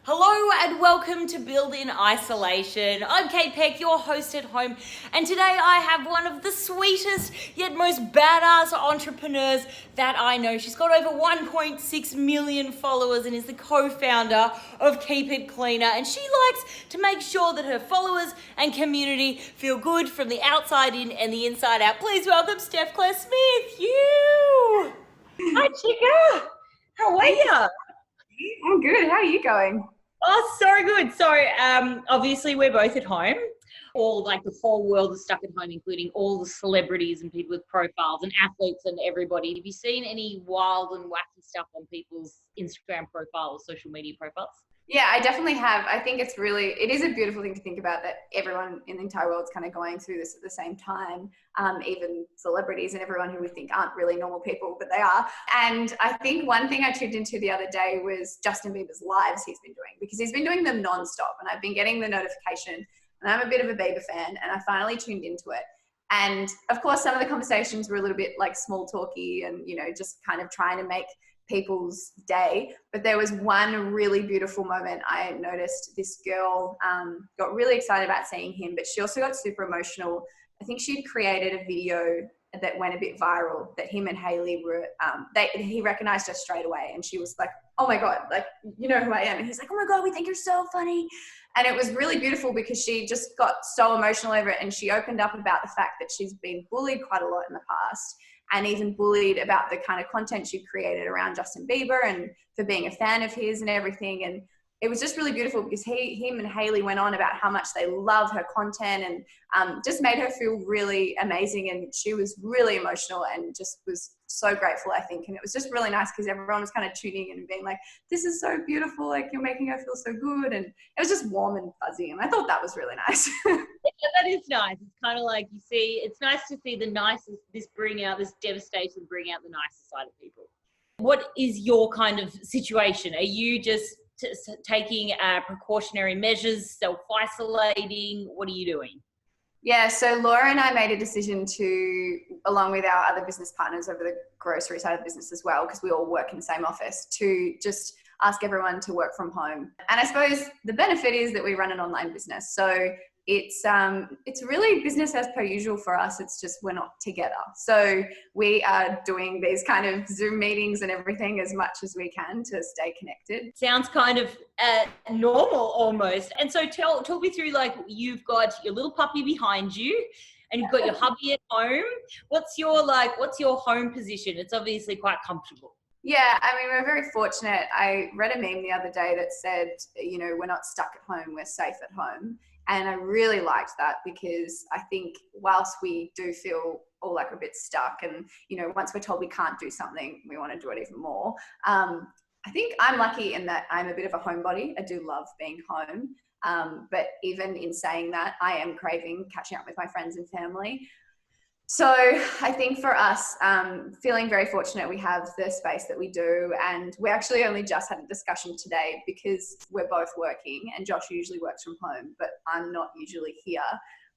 Hello and welcome to Build in Isolation. I'm Kate Peck, your host at home, and today I have one of the sweetest yet most badass entrepreneurs that I know. She's got over 1.6 million followers and is the co-founder of Keep It Cleaner, and she likes to make sure that her followers and community feel good from the outside in and the inside out. Please welcome Steph Claire Smith. You! Hi, chica! How are you? I'm good. How are you going? Oh, so good. So, obviously we're both at home. The whole world is stuck at home, including all the celebrities and people with profiles and athletes and everybody. Have you seen any wild and wacky stuff on people's Instagram profiles, social media profiles? Yeah, I definitely have. I think it is a beautiful thing to think about that everyone in the entire world is kind of going through this at the same time. Even celebrities and everyone who we think aren't really normal people, but they are. And I think one thing I tuned into the other day was Justin Bieber's lives he's been doing, because he's been doing them nonstop. And I've been getting the notification, and I'm a bit of a Bieber fan, and I finally tuned into it. And of course, some of the conversations were a little bit like small talky and, just kind of trying to make people's day. But there was one really beautiful moment. I noticed this girl got really excited about seeing him, but she also got super emotional. I think she'd created a video that went a bit viral that him and Hailey were, he recognized her straight away. And she was like, oh my God, like, you know who I am. And he's like, oh my God, we think you're so funny. And it was really beautiful because she just got so emotional over it. And she opened up about the fact that she's been bullied quite a lot in the past, and even bullied about the kind of content she created around Justin Bieber and for being a fan of his and everything. And it was just really beautiful because him and Hailey went on about how much they love her content and just made her feel really amazing. And she was really emotional and just was so grateful, I think. And it was just really nice because everyone was kind of tuning in and being like, this is so beautiful. Like, you're making her feel so good. And it was just warm and fuzzy. And I thought that was really nice. Yeah, that is nice. It's kind of like, you see, it's nice to see the nicest, this devastation bring out the nicest side of people. What is your kind of situation? Are you just taking precautionary measures, self-isolating? What are you doing? Yeah, so Laura and I made a decision to, along with our other business partners over the grocery side of the business as well, because we all work in the same office, to just ask everyone to work from home. And I suppose the benefit is that we run an online business. So it's really business as per usual for us. It's just we're not together. So we are doing these kind of Zoom meetings and everything as much as we can to stay connected. Sounds kind of normal almost. And so talk me through, like, you've got your little puppy behind you and you've got your hubby at home. What's your home position? It's obviously quite comfortable. Yeah, I mean, we're very fortunate. I read a meme the other day that said, we're not stuck at home, we're safe at home. And I really liked that because I think whilst we do feel all like a bit stuck and, once we're told we can't do something, we want to do it even more. I think I'm lucky in that I'm a bit of a homebody. I do love being home. But even in saying that, I am craving catching up with my friends and family. So I think for us, feeling very fortunate we have the space that we do. And we actually only just had a discussion today because we're both working and Josh usually works from home, but I'm not usually here.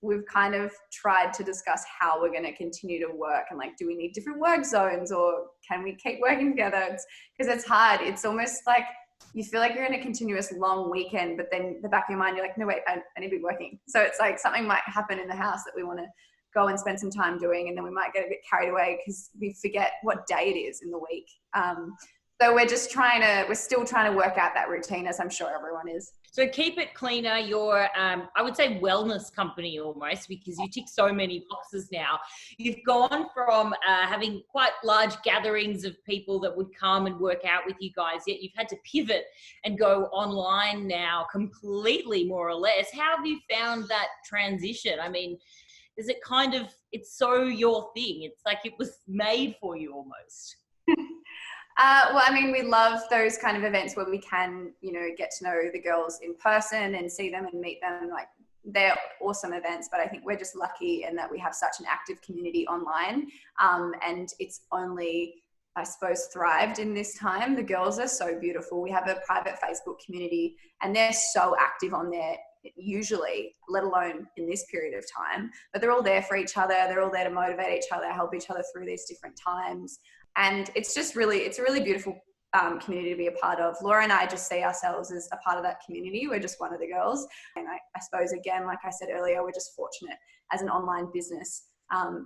We've kind of tried to discuss how we're going to continue to work and, like, do we need different work zones or can we keep working together? Because it's hard. It's almost like you feel like you're in a continuous long weekend, but then the back of your mind, you're like, no, wait, I need to be working. So it's like something might happen in the house that we want to go and spend some time doing, and then we might get a bit carried away because we forget what day it is in the week. So we're still trying to work out that routine, as I'm sure everyone is. So Keep It Cleaner, you're, I would say, wellness company almost, because you tick so many boxes now. You've gone from having quite large gatherings of people that would come and work out with you guys, yet you've had to pivot and go online now completely, more or less. How have you found that transition? I mean, is it kind of, it's so your thing? It's like it was made for you almost. Well, I mean, we love those kind of events where we can, get to know the girls in person and see them and meet them. Like, they're awesome events, but I think we're just lucky in that we have such an active community online. And it's only, I suppose, thrived in this time. The girls are so beautiful. We have a private Facebook community and they're so active on there usually, let alone in this period of time, but they're all there for each other. They're all there to motivate each other, help each other through these different times. And it's just really, it's a really beautiful community to be a part of. Laura and I just see ourselves as a part of that community. We're just one of the girls. And I suppose, again, like I said earlier, we're just fortunate as an online business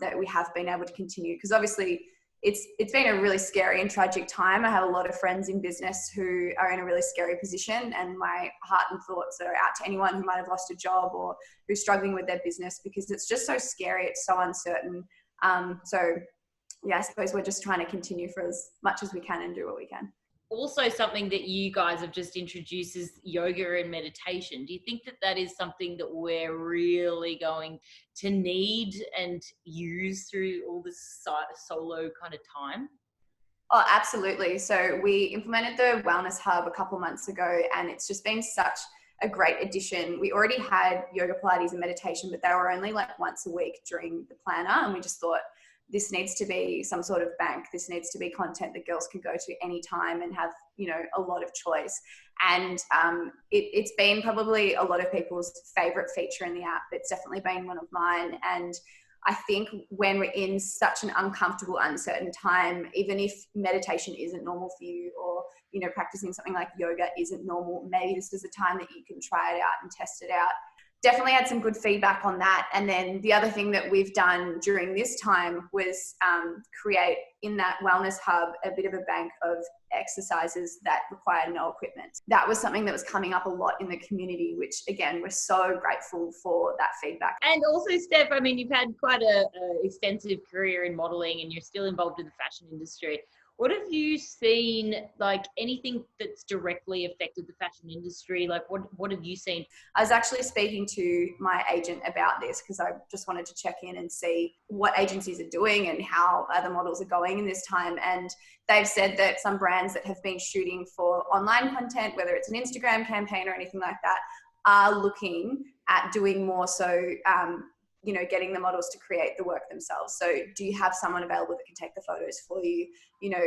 that we have been able to continue, because obviously it's been a really scary and tragic time. I have a lot of friends in business who are in a really scary position, and my heart and thoughts are out to anyone who might have lost a job or who's struggling with their business, because it's just so scary. It's so uncertain. So yeah, I suppose we're just trying to continue for as much as we can and do what we can. Also, something that you guys have just introduced is yoga and meditation. Do you think that that is something that we're really going to need and use through all this solo kind of time? Oh, absolutely. So we implemented the Wellness Hub a couple months ago, and it's just been such a great addition. We already had yoga, Pilates, and meditation, but they were only like once a week during the planner. And we just thought, this needs to be some sort of bank. This needs to be content that girls can go to anytime and have, you know, a lot of choice. And it's been probably a lot of people's favorite feature in the app. It's definitely been one of mine. And I think when we're in such an uncomfortable, uncertain time, even if meditation isn't normal for you, or, you know, practicing something like yoga isn't normal, maybe this is a time that you can try it out and test it out. Definitely had some good feedback on that. And then the other thing that we've done during this time was create in that Wellness Hub a bit of a bank of exercises that require no equipment. That was something that was coming up a lot in the community, which again, we're so grateful for that feedback. And also, Steph, I mean, you've had quite a extensive career in modeling, and you're still involved in the fashion industry. What have you seen, like anything that's directly affected the fashion industry? Like what have you seen? I was actually speaking to my agent about this, because I just wanted to check in and see what agencies are doing and how other models are going in this time. And they've said that some brands that have been shooting for online content, whether it's an Instagram campaign or anything like that, are looking at doing more so, you know, getting the models to create the work themselves. So do you have someone available that can take the photos for you? You know,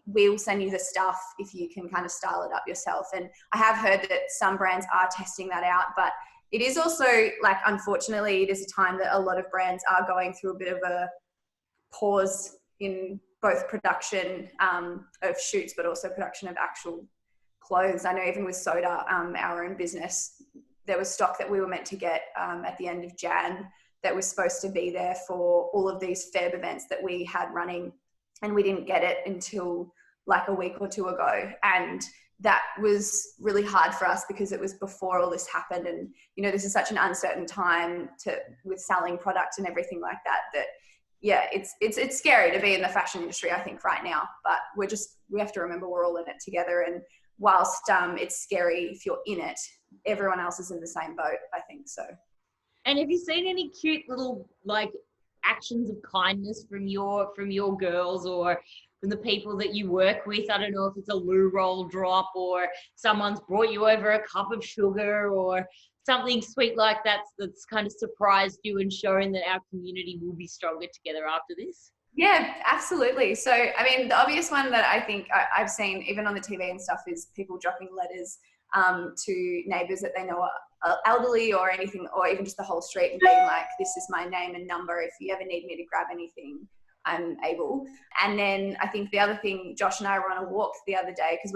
we'll send you the stuff if you can kind of style it up yourself. And I have heard that some brands are testing that out, but it is also, like, unfortunately, it is a time that a lot of brands are going through a bit of a pause in both production of shoots, but also production of actual clothes. I know even with Soda, our own business, there was stock that we were meant to get at the end of Jan that was supposed to be there for all of these Feb events that we had running, and we didn't get it until like a week or two ago. And that was really hard for us because it was before all this happened. And, you know, this is such an uncertain time with selling product and everything like that, yeah, it's scary to be in the fashion industry, I think, right now, but we have to remember we're all in it together. And whilst it's scary if you're in it, everyone else is in the same boat, I think so. And have you seen any cute little like actions of kindness from your girls or from the people that you work with? I don't know if it's a loo roll drop or someone's brought you over a cup of sugar or something sweet like that that's kind of surprised you and shown that our community will be stronger together after this? Yeah, absolutely. So, I mean, the obvious one that I think I've seen even on the TV and stuff is people dropping letters to neighbours that they know are elderly or anything, or even just the whole street, and being like, this is my name and number. If you ever need me to grab anything, I'm able. And then I think the other thing, Josh and I were on a walk the other day, because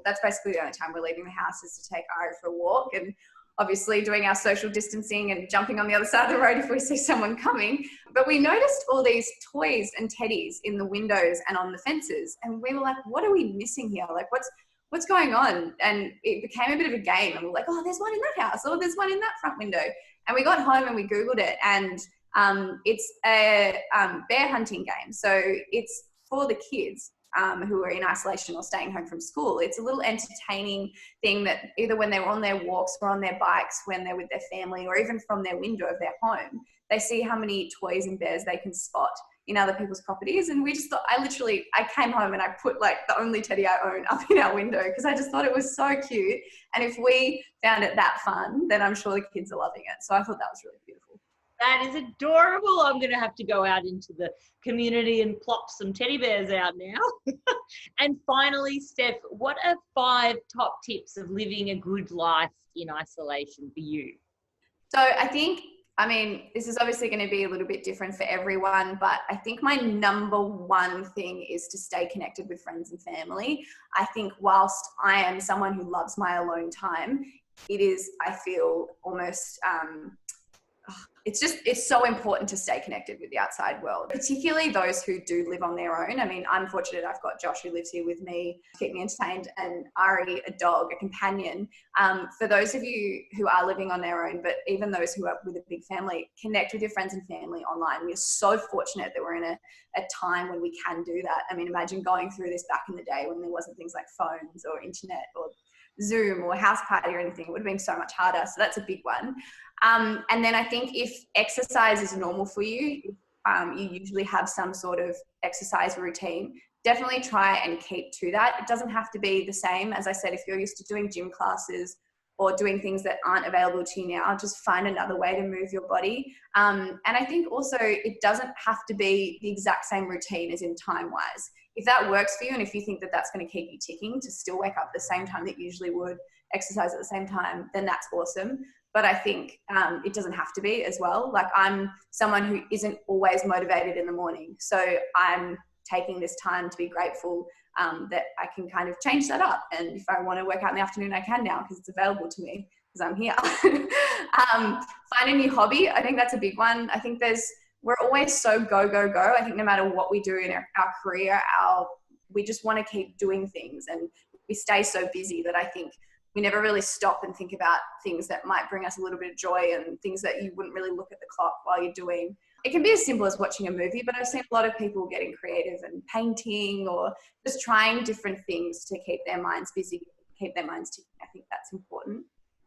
that's basically the only time we're leaving the house is to take Ira for a walk. And obviously doing our social distancing and jumping on the other side of the road if we see someone coming. But we noticed all these toys and teddies in the windows and on the fences. And we were like, what are we missing here? Like, what's going on? And it became a bit of a game. And we're like, oh, there's one in that house, or there's one in that front window. And we got home and we Googled it. And it's a bear hunting game. So it's for the kids who are in isolation or staying home from school. It's a little entertaining thing that either when they're on their walks or on their bikes, when they're with their family, or even from their window of their home, they see how many toys and bears they can spot in other people's properties. And we just thought, I came home and I put like the only teddy I own up in our window because I just thought it was so cute. And if we found it that fun, then I'm sure the kids are loving it. So I thought that was really beautiful. That is adorable. I'm going to have to go out into the community and plop some teddy bears out now. And finally, Steph, what are 5 top tips of living a good life in isolation for you? So I think I mean, this is obviously going to be a little bit different for everyone, but I think my number one thing is to stay connected with friends and family. I think whilst I am someone who loves my alone time, it is, I feel almost, it's so important to stay connected with the outside world, particularly those who do live on their own. I mean, I'm fortunate I've got Josh who lives here with me to keep me entertained, and Ari, a dog, a companion. For those of you who are living on their own, but even those who are with a big family, connect with your friends and family online. We are so fortunate that we're in a time when we can do that. I mean, imagine going through this back in the day when there wasn't things like phones or internet or Zoom or house party or anything. It would have been so much harder. So that's a big one. And then I think if exercise is normal for you, you usually have some sort of exercise routine, definitely try and keep to that. It doesn't have to be the same. As I said, if you're used to doing gym classes or doing things that aren't available to you now, just find another way to move your body. And I think also it doesn't have to be the exact same routine as in time-wise. If that works for you and if you think that that's going to keep you ticking to still wake up at the same time that you usually would, exercise at the same time, then that's awesome. But I think it doesn't have to be as well. Like, I'm someone who isn't always motivated in the morning. So I'm taking this time to be grateful that I can kind of change that up. And if I want to work out in the afternoon, I can now because it's available to me because I'm here. Find a new hobby. I think that's a big one. I think we're always so go, go, go. I think no matter what we do in our career, we just want to keep doing things, and we stay so busy that I think we never really stop and think about things that might bring us a little bit of joy and things that you wouldn't really look at the clock while you're doing. It can be as simple as watching a movie, but I've seen a lot of people getting creative and painting or just trying different things to keep their minds busy, keep their minds ticking. I think that's important.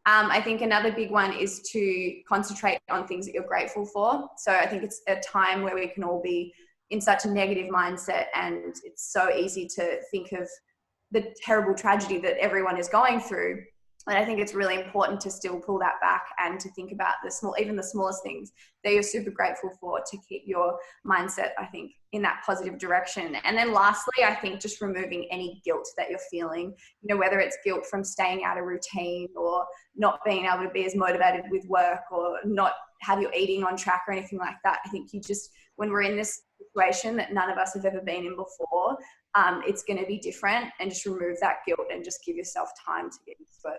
I think another big one is to concentrate on things that you're grateful for. So I think it's a time where we can all be in such a negative mindset, and it's so easy to think of the terrible tragedy that everyone is going through. And I think it's really important to still pull that back and to think about even the smallest things that you're super grateful for to keep your mindset, I think, in that positive direction. And then lastly, I think just removing any guilt that you're feeling, whether it's guilt from staying out of routine or not being able to be as motivated with work or not have your eating on track or anything like that. I think when we're in this situation that none of us have ever been in before, it's going to be different, and just remove that guilt and just give yourself time to get used to it.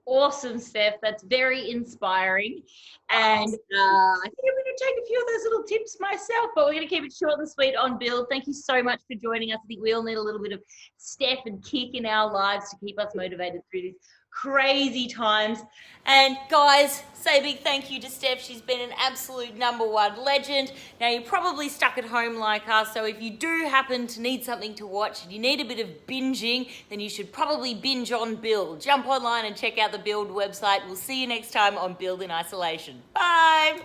Awesome, Steph. That's very inspiring. And I think I'm going to take a few of those little tips myself, but we're going to keep it short and sweet on Build. Thank you so much for joining us. I think we all need a little bit of Steph and kick in our lives to keep us motivated through these crazy times. And guys, say a big thank you to Steph. She's been an absolute #1 legend. Now, you're probably stuck at home like us, so if you do happen to need something to watch and you need a bit of binging, then you should probably binge on Build. Jump online and check out the Build website. We'll see you next time on Build in Isolation. Bye!